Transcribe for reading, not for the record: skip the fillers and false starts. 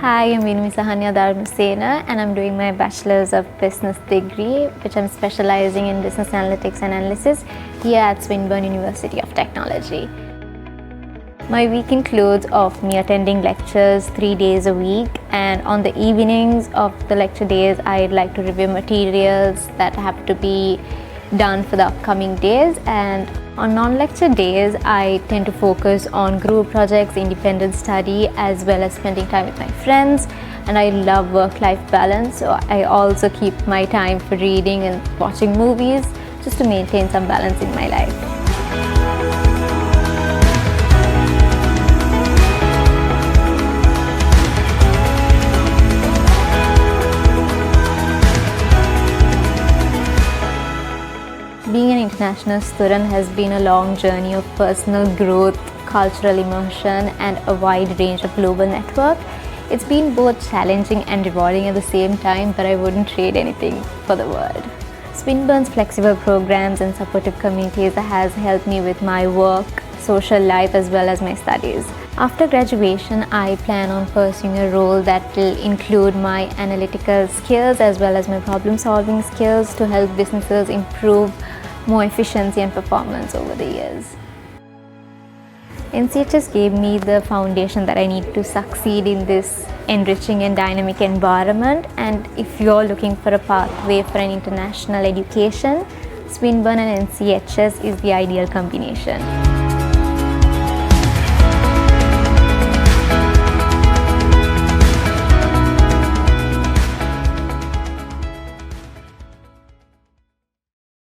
Hi, I'm Vinumi and I'm doing my Bachelor's of Business degree, which I'm specializing in business analytics and analysis here at Swinburne University of Technology. My week includes of me attending lectures 3 days a week, and on the evenings of the lecture days, I'd like to review materials that have to be done for the upcoming days. And on non-lecture days, I tend to focus on group projects, independent study, as well as spending time with my friends. And I love work-life balance, so I also keep my time for reading and watching movies just to maintain some balance in my life. Being an international student has been a long journey of personal growth, cultural immersion, and a wide range of global network. It's been both challenging and rewarding at the same time, but I wouldn't trade anything for the world. Swinburne's flexible programs and supportive communities has helped me with my work, social life, as well as my studies. After graduation, I plan on pursuing a role that will include my analytical skills as well as my problem-solving skills to help businesses improve more efficiency and performance over the years. NCHS gave me the foundation that I need to succeed in this enriching and dynamic environment, and if you're looking for a pathway for an international education, Swinburne and NCHS is the ideal combination.